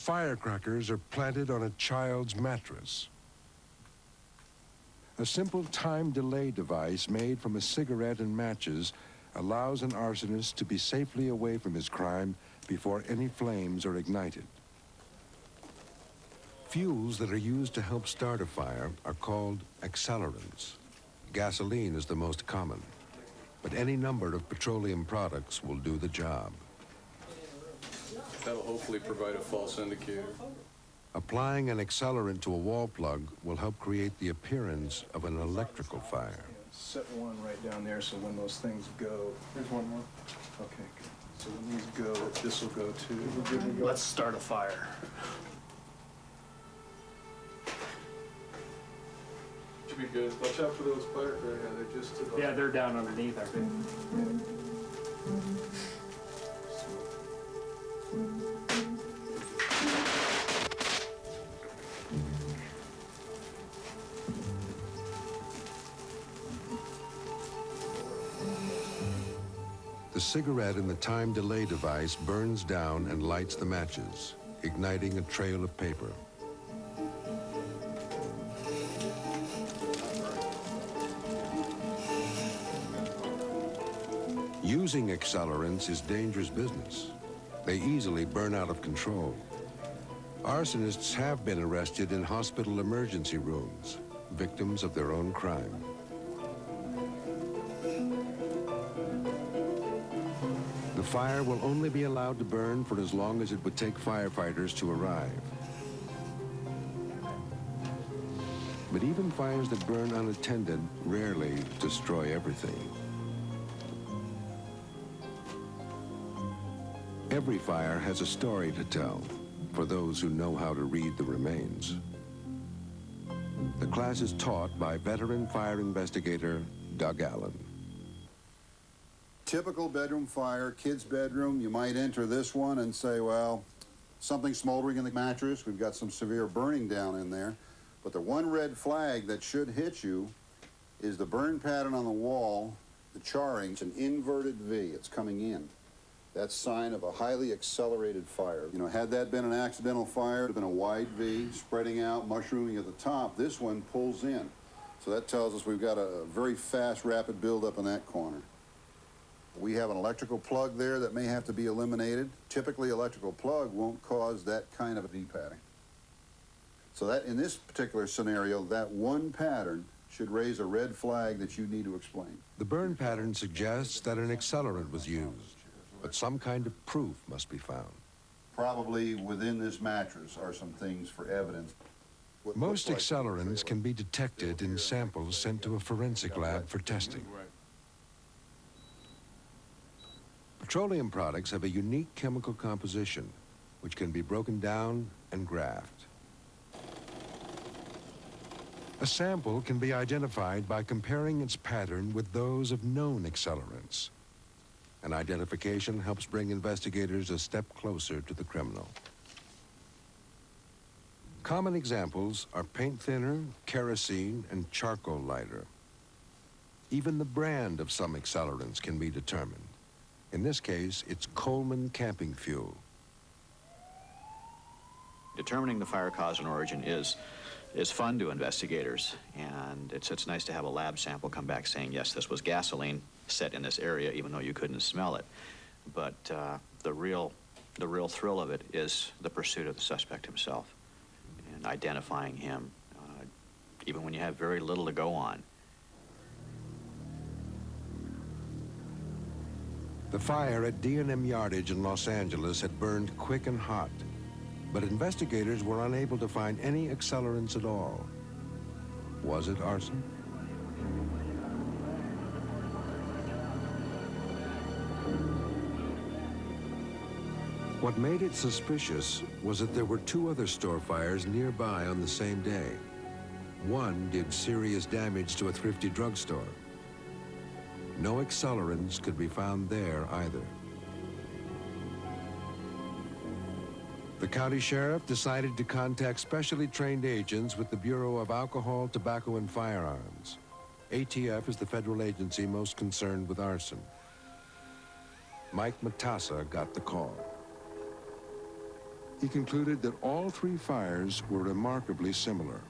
Firecrackers are planted on a child's mattress. A simple time delay device made from a cigarette and matches allows an arsonist to be safely away from his crime before any flames are ignited. Fuels that are used to help start a fire are called accelerants. Gasoline is the most common, but any number of petroleum products will do the job. That'll hopefully provide a false indicator. Applying an accelerant to a wall plug will help create the appearance of an electrical fire. Set one right down there so when those things go... There's one more. Okay, good. So when these go, this will go too. Let's start a fire. Should be good. Watch out for those firecrackers. Yeah, they're just to the... Yeah, they're down underneath, I think. The cigarette in the time delay device burns down and lights the matches, igniting a trail of paper. Using accelerants is dangerous business. They easily burn out of control. Arsonists have been arrested in hospital emergency rooms, victims of their own crime. The fire will only be allowed to burn for as long as it would take firefighters to arrive. But even fires that burn unattended rarely destroy everything. Every fire has a story to tell for those who know how to read the remains. The class is taught by veteran fire investigator Doug Allen. Typical bedroom fire, kid's bedroom, you might enter this one and say, well, something smoldering in the mattress, we've got some severe burning down in there. But the one red flag that should hit you is the burn pattern on the wall, the charring. It's an inverted V, it's coming in. That's sign of a highly accelerated fire. You know, had that been an accidental fire, it would have been a wide V, spreading out, mushrooming at the top. This one pulls in. So that tells us we've got a very fast, rapid buildup in that corner. We have an electrical plug there that may have to be eliminated. Typically, electrical plug won't cause that kind of a V pattern. So that, in this particular scenario, that one pattern should raise a red flag that you need to explain. The burn pattern suggests that an accelerant was used, but some kind of proof must be found. Probably within this mattress are some things for evidence. Most accelerants can be detected in samples sent to a forensic lab for testing. Petroleum products have a unique chemical composition, which can be broken down and graphed. A sample can be identified by comparing its pattern with those of known accelerants. An identification helps bring investigators a step closer to the criminal. Common examples are paint thinner, kerosene, and charcoal lighter. Even the brand of some accelerants can be determined. In this case, it's Coleman camping fuel. Determining the fire cause and origin is fun to investigators, and it's nice to have a lab sample come back saying, yes, this was gasoline set in this area, even though you couldn't smell it. But the real thrill of it is the pursuit of the suspect himself and identifying him, even when you have very little to go on. The fire at D&M Yardage in Los Angeles had burned quick and hot, but investigators were unable to find any accelerants at all. Was it arson? What made it suspicious was that there were two other store fires nearby on the same day. One did serious damage to a thrifty drugstore. No accelerants could be found there either. The county sheriff decided to contact specially trained agents with the Bureau of Alcohol, Tobacco, and Firearms. ATF is the federal agency most concerned with arson. Mike Matassa got the call. he concluded that all three fires were remarkably similar.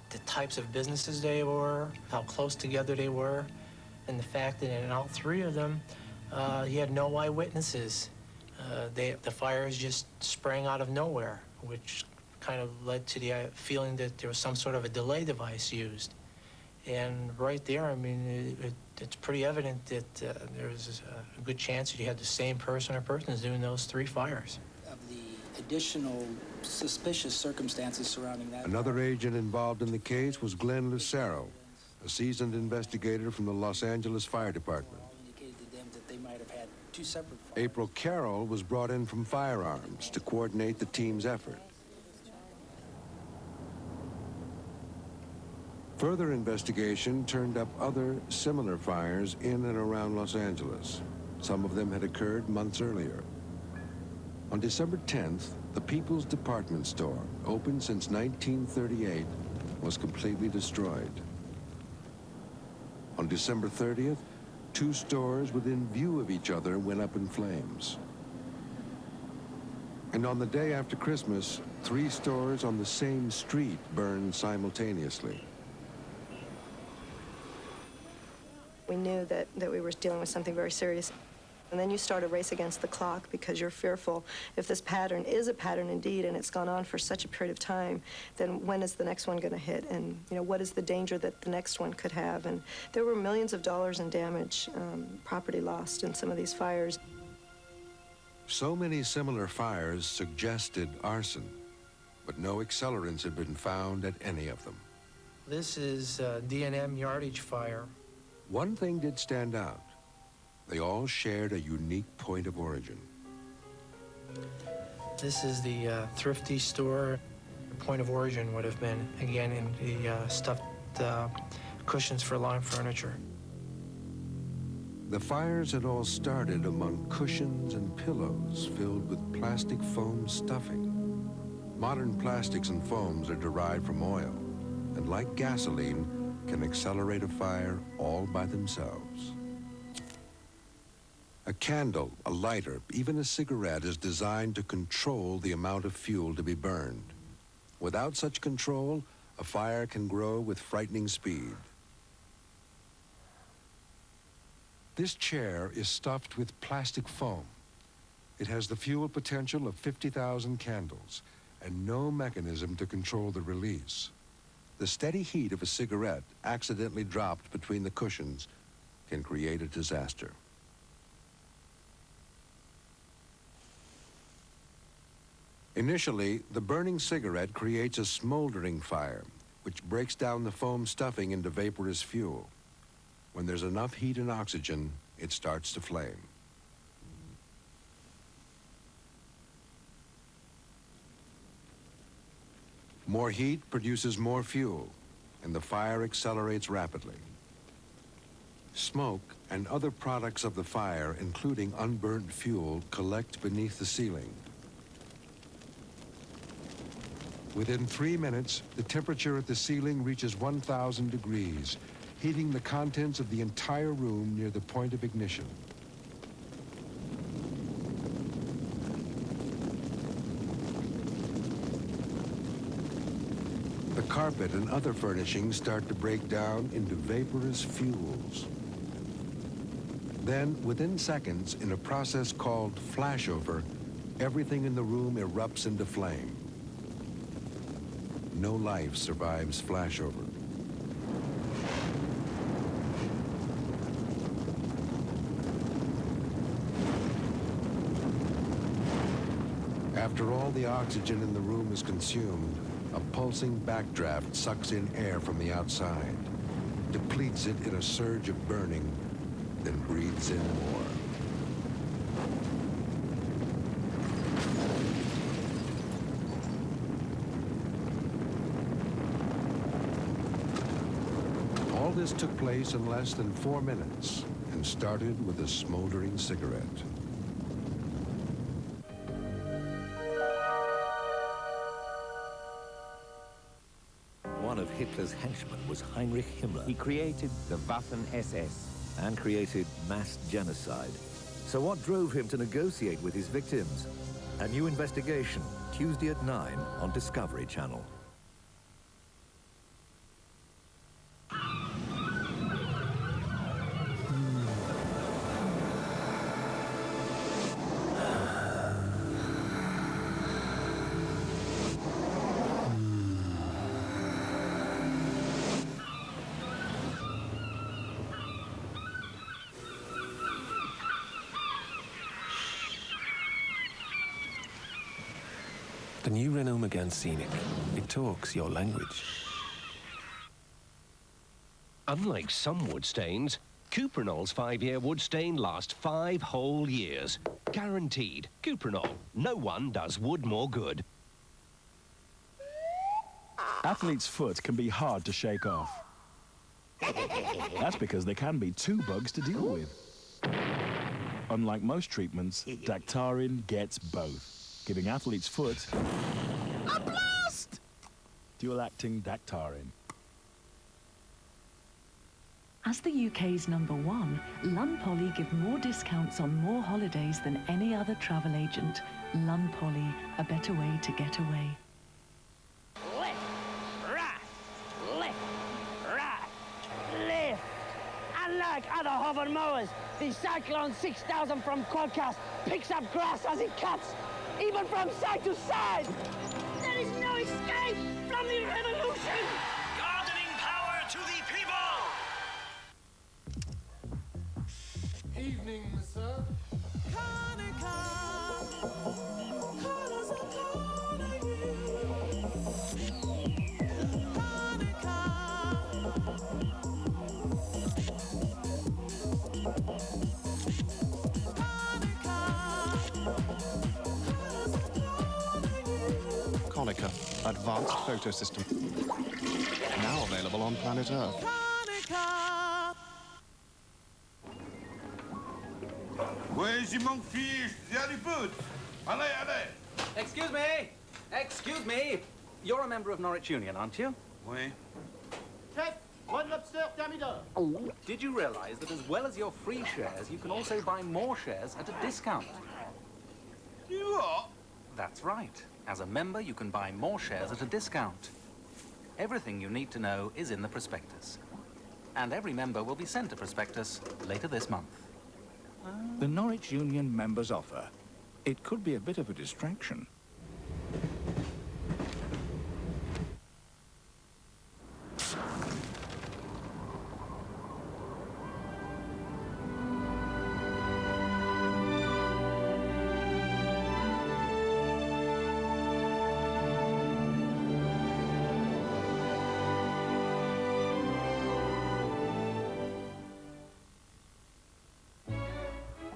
The types of businesses they were, how close together they were, and the fact that in all three of them, he had no eyewitnesses. The fires just sprang out of nowhere, which kind of led to the feeling that there was some sort of a delay device used. And right there, I mean, it's pretty evident that there's a good chance that you had the same person or persons doing those three fires. Of the additional suspicious circumstances surrounding that. Another agent involved in the case was Glenn Lucero, a seasoned investigator from the Los Angeles Fire Department. Indicated to them that they might have had two separate fires. April Carroll was brought in from firearms to coordinate the team's effort. Further investigation turned up other similar fires in and around Los Angeles. Some of them had occurred months earlier. On December 10th, the People's Department Store, open since 1938, was completely destroyed. On December 30th, two stores within view of each other went up in flames. And on the day after Christmas, three stores on the same street burned simultaneously. We knew that we were dealing with something very serious. And then you start a race against the clock because you're fearful if this pattern is a pattern indeed and it's gone on for such a period of time, then when is the next one going to hit? And, you know, what is the danger that the next one could have? And there were millions of dollars in damage, property lost in some of these fires. So many similar fires suggested arson, but no accelerants had been found at any of them. This is D&M Yardage fire. One thing did stand out. They all shared a unique point of origin. This is the thrifty store. The point of origin would have been, again, in the stuffed cushions for lawn furniture. The fires had all started among cushions and pillows filled with plastic foam stuffing. Modern plastics and foams are derived from oil, and like gasoline, can accelerate a fire all by themselves. A candle, a lighter, even a cigarette is designed to control the amount of fuel to be burned. Without such control, a fire can grow with frightening speed. This chair is stuffed with plastic foam. It has the fuel potential of 50,000 candles and no mechanism to control the release. The steady heat of a cigarette accidentally dropped between the cushions can create a disaster. Initially, the burning cigarette creates a smoldering fire, which breaks down the foam stuffing into vaporous fuel. When there's enough heat and oxygen, it starts to flame. More heat produces more fuel, and the fire accelerates rapidly. Smoke and other products of the fire, including unburnt fuel, collect beneath the ceiling. Within 3 minutes, the temperature at the ceiling reaches 1,000 degrees, heating the contents of the entire room near the point of ignition. The carpet and other furnishings start to break down into vaporous fuels. Then, within seconds, in a process called flashover, everything in the room erupts into flame. No life survives flashover. After all the oxygen in the room is consumed, a pulsing backdraft sucks in air from the outside, depletes it in a surge of burning, then breathes in more. All this took place in less than 4 minutes and started with a smoldering cigarette. One of Hitler's henchmen was Heinrich Himmler. He created the Waffen-SS and created mass genocide. So what drove him to negotiate with his victims? A new investigation, Tuesday at 9 on Discovery Channel. The new Renault Megane Scenic. It talks your language. Unlike some wood stains, Cuprinol's 5-year wood stain lasts 5 whole years. Guaranteed. Cuprinol. No one does wood more good. Athlete's foot can be hard to shake off. That's because there can be 2 bugs to deal with. Unlike most treatments, Dactarin gets both, giving athlete's foot a blast! Dual-acting Dactarin. As the UK's #1, Lund Poly give more discounts on more holidays than any other travel agent. Lund Poly, a better way to get away. Left, right, left, right, left. Unlike other hover mowers, the Cyclone 6000 from Quadcast picks up grass as it cuts, even from side to side. There is no escape from the revolution. Gardening power to the people. Evening, sir. Konica, advanced photo system. Now available on planet Earth. Where's your monk fish? Jelly food. Allez, allez. Excuse me! Excuse me! You're a member of Norwich Union, aren't you? Oui. Chef, one lobster, thermidor. Did you realize that as well as your free shares, you can also buy more shares at a discount? You what? That's right. As a member, you can buy more shares at a discount. Everything you need to know is in the prospectus. And every member will be sent a prospectus later this month. The Norwich Union members offer. It could be a bit of a distraction.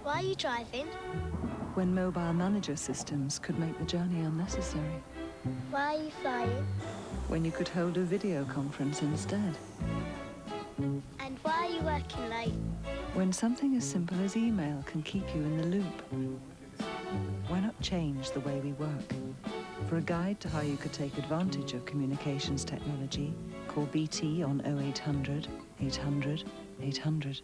Why are you driving? When mobile manager systems could make the journey unnecessary. Why are you flying? When you could hold a video conference instead. And why are you working late? When something as simple as email can keep you in the loop. Why not change the way we work? For a guide to how you could take advantage of communications technology, call BT on 0800 800 800.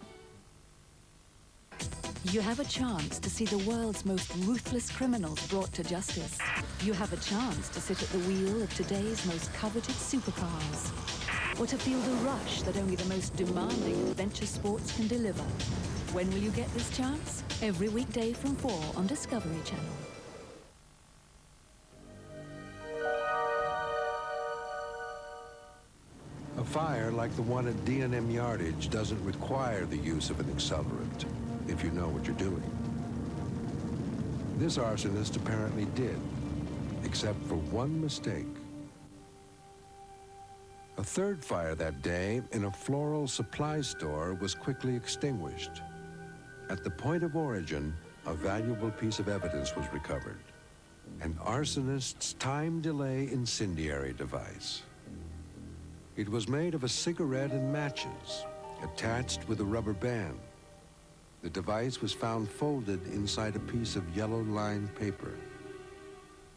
You have a chance to see the world's most ruthless criminals brought to justice. You have a chance to sit at the wheel of today's most coveted supercars. Or to feel the rush that only the most demanding adventure sports can deliver. When will you get this chance? Every weekday from 4 on Discovery Channel. A fire like the one at D&M Yardage doesn't require the use of an accelerant, if you know what you're doing. This arsonist apparently did, except for one mistake. A third fire that day in a floral supply store was quickly extinguished. At the point of origin, a valuable piece of evidence was recovered. An arsonist's time delay incendiary device. It was made of a cigarette and matches, attached with a rubber band. The device was found folded inside a piece of yellow-lined paper.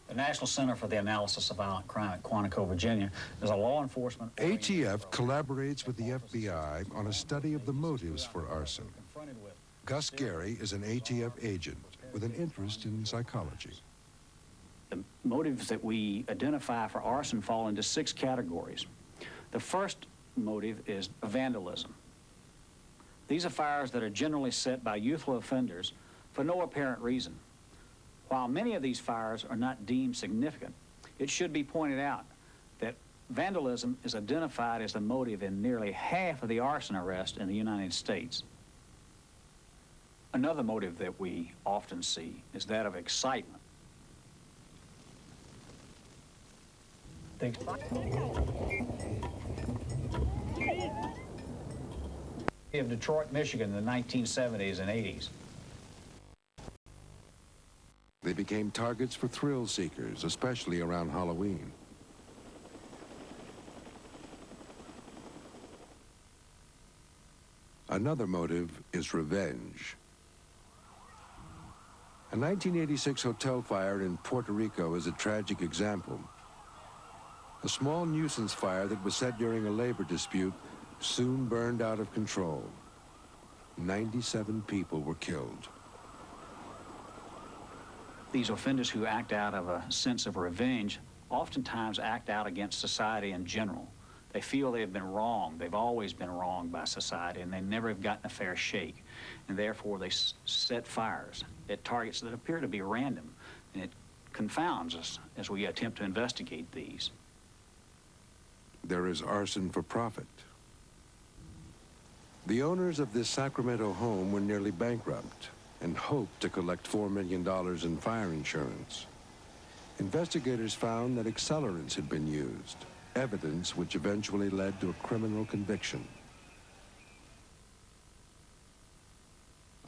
The National Center for the Analysis of Violent Crime at Quantico, Virginia, is a law enforcement... ATF collaborates with the FBI on a study of the motives for arson. Gus Gary is an ATF agent with an interest in psychology. motives that we identify for arson fall into 6 categories. The first motive is vandalism. These are fires that are generally set by youthful offenders for no apparent reason. While many of these fires are not deemed significant, it should be pointed out that vandalism is identified as the motive in nearly half of the arson arrests in the United States. Another motive that we often see is that of excitement. Of Detroit, Michigan in the 1970s and 80s. They became targets for thrill seekers, especially around Halloween. Another motive is revenge. A 1986 hotel fire in Puerto Rico is a tragic example. A small nuisance fire that was set during a labor dispute soon burned out of control. 97 people were killed. These offenders who act out of a sense of revenge oftentimes act out against society in general. They feel they have been wronged. They've always been wronged by society, and they never have gotten a fair shake. And therefore, they set fires at targets that appear to be random, and it confounds us as we attempt to investigate these. There is arson for profit. The owners of this Sacramento home were nearly bankrupt and hoped to collect $4 million in fire insurance. Investigators found that accelerants had been used, evidence which eventually led to a criminal conviction.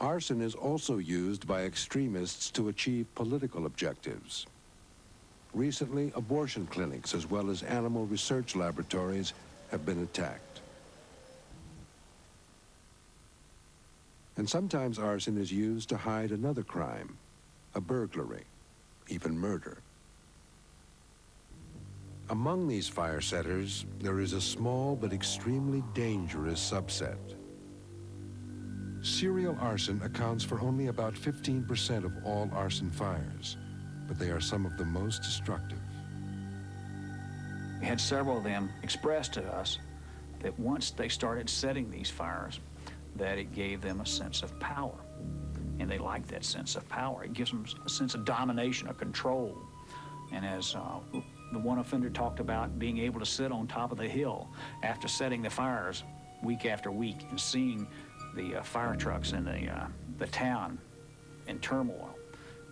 Arson is also used by extremists to achieve political objectives. Recently, abortion clinics as well as animal research laboratories have been attacked. And sometimes arson is used to hide another crime, a burglary, even murder. Among these fire setters, there is a small but extremely dangerous subset. Serial arson accounts for only about 15% of all arson fires, but they are some of the most destructive. We had several of them express to us that once they started setting these fires, that it gave them a sense of power. And they like that sense of power. It gives them a sense of domination or control. And as the one offender talked about being able to sit on top of the hill after setting the fires week after week and seeing the fire trucks in the town in turmoil,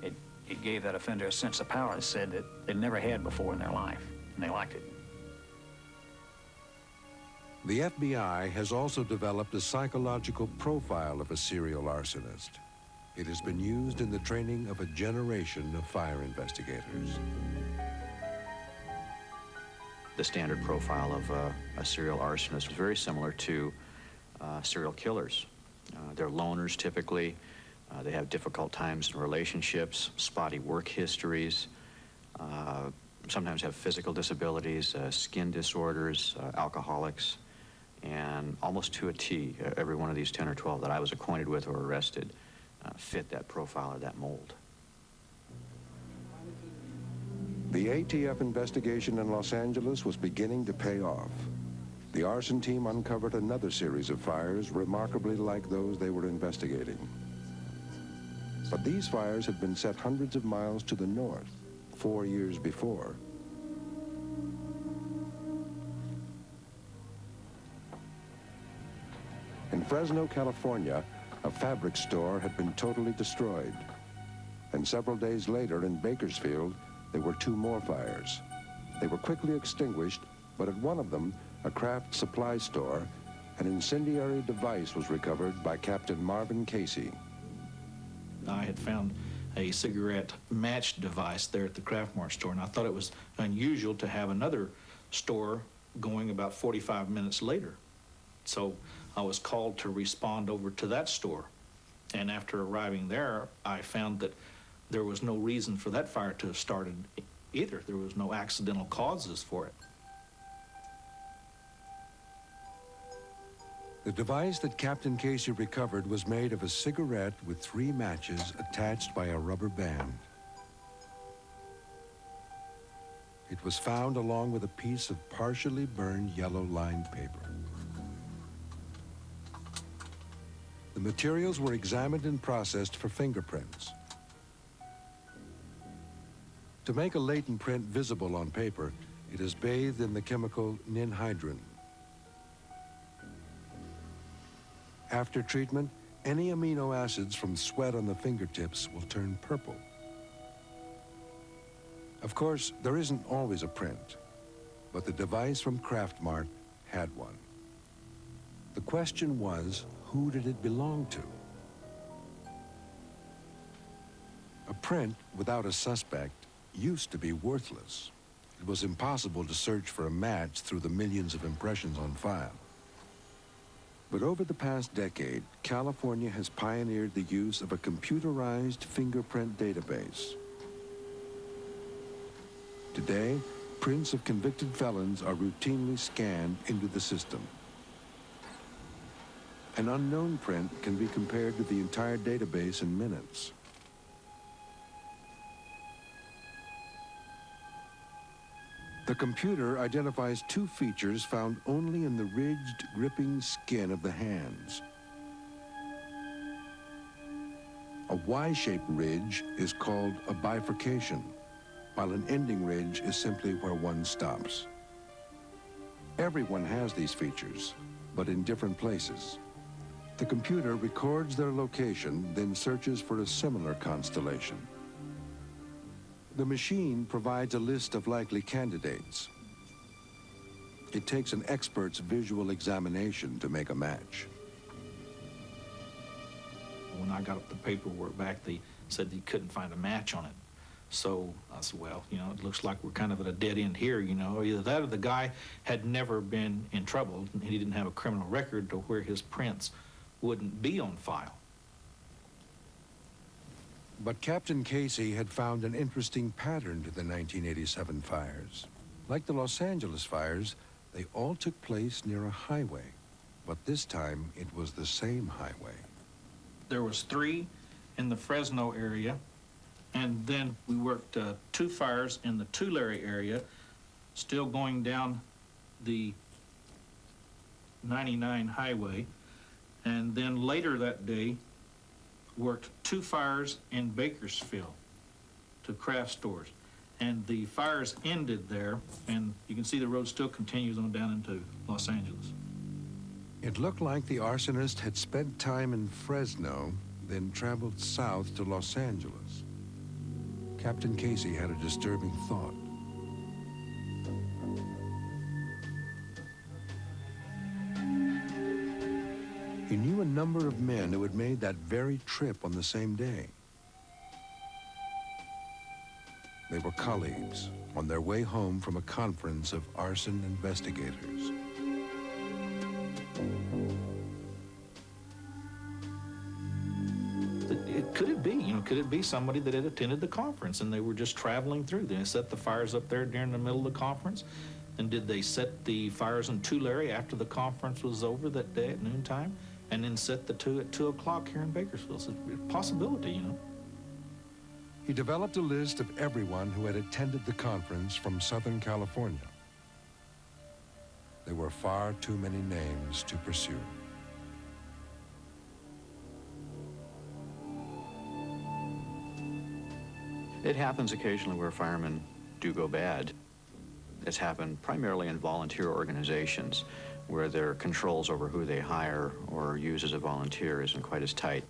it gave that offender a sense of power. It said that they'd never had before in their life, and they liked it. The FBI has also developed a psychological profile of a serial arsonist. It has been used in the training of a generation of fire investigators. The standard profile of a serial arsonist is very similar to serial killers. They're loners typically. They have difficult times in relationships, spotty work histories, sometimes have physical disabilities, skin disorders, alcoholics. And almost to a T, every one of these 10 or 12 that I was acquainted with or arrested fit that profile or that mold. The ATF investigation in Los Angeles was beginning to pay off. The arson team uncovered another series of fires remarkably like those they were investigating. But these fires had been set hundreds of miles to the north 4 years before. In Fresno, California, a fabric store had been totally destroyed. And several days later in Bakersfield, there were 2 more fires. They were quickly extinguished, but at one of them, a craft supply store, an incendiary device was recovered by Captain Marvin Casey. I had found a cigarette match device there at the Craft Mart store, and I thought it was unusual to have another store going about 45 minutes later. So I was called to respond over to that store. And after arriving there, I found that there was no reason for that fire to have started either. There was no accidental causes for it. The device that Captain Casey recovered was made of a cigarette with 3 matches attached by a rubber band. It was found along with a piece of partially burned yellow-lined paper. The materials were examined and processed for fingerprints. To make a latent print visible on paper, it is bathed in the chemical ninhydrin. After treatment, any amino acids from sweat on the fingertips will turn purple. Of course, there isn't always a print, but the device from Kraftmark had one. The question was, who did it belong to? A print without a suspect used to be worthless. It was impossible to search for a match through the millions of impressions on file. But over the past decade, California has pioneered the use of a computerized fingerprint database. Today, prints of convicted felons are routinely scanned into the system. An unknown print can be compared to the entire database in minutes. The computer identifies two features found only in the ridged, gripping skin of the hands. A Y-shaped ridge is called a bifurcation, while an ending ridge is simply where one stops. Everyone has these features, but in different places. The computer records their location, then searches for a similar constellation. The machine provides a list of likely candidates. It takes an expert's visual examination to make a match. When I got the paperwork back, they said they couldn't find a match on it. So I said, well, you know, it looks like we're kind of at a dead end here, you know. Either that or the guy had never been in trouble. He didn't have a criminal record to where his prints wouldn't be on file. But Captain Casey had found an interesting pattern to the 1987 fires. Like the Los Angeles fires, they all took place near a highway. But this time, it was the same highway. There was 3 in the Fresno area, and then we worked 2 fires in the Tulare area, still going down the 99 highway. And then later that day, worked 2 fires in Bakersfield to craft stores. And the fires ended there, and you can see the road still continues on down into Los Angeles. It looked like the arsonist had spent time in Fresno, then traveled south to Los Angeles. Captain Casey had a disturbing thought. He knew a number of men who had made that very trip on the same day. They were colleagues on their way home from a conference of arson investigators. Could it be, you know, could it be somebody that had attended the conference and they were just traveling through? They set the fires up there during the middle of the conference? And did they set the fires in Tulare after the conference was over that day at noontime? And then set the 2 at 2 o'clock here in Bakersfield? It's a possibility, you know. He developed a list of everyone who had attended the conference from Southern California. There were far too many names to pursue. It happens occasionally where firemen do go bad. It's happened primarily in volunteer organizations where their controls over who they hire or use as a volunteer isn't quite as tight.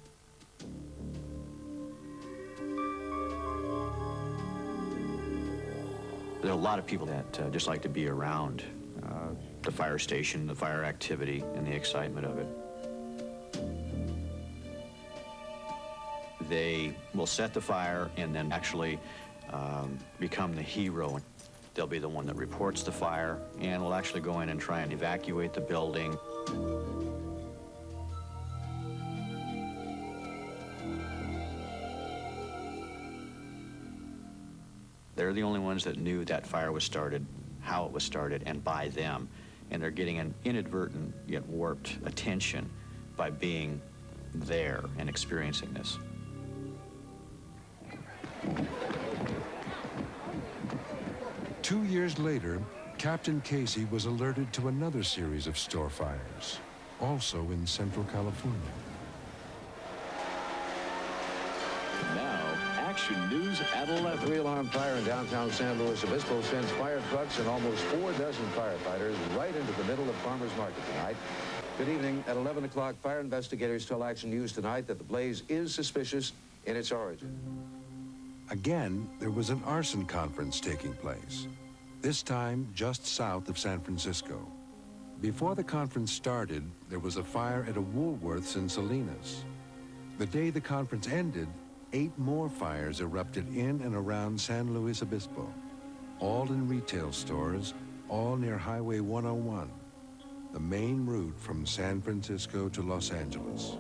There are a lot of people that just like to be around the fire station, the fire activity, and the excitement of it. They will set the fire and then actually become the hero. They'll be the one that reports the fire and will actually go in and try and evacuate the building. They're the only ones that knew that fire was started, how it was started, and by them. And they're getting an inadvertent yet warped attention by being there and experiencing this. 2 years later, Captain Casey was alerted to another series of store fires, also in Central California. Now, action news at 11. A three-alarm fire in downtown San Luis Obispo sends fire trucks and almost 4 dozen firefighters right into the middle of Farmers Market tonight. Good evening. At 11 o'clock, fire investigators tell Action News tonight that the blaze is suspicious in its origin. Again, there was an arson conference taking place, this time just south of San Francisco. Before the conference started, there was a fire at a Woolworth's in Salinas. The day the conference ended, 8 more fires erupted in and around San Luis Obispo, all in retail stores, all near Highway 101, the main route from San Francisco to Los Angeles.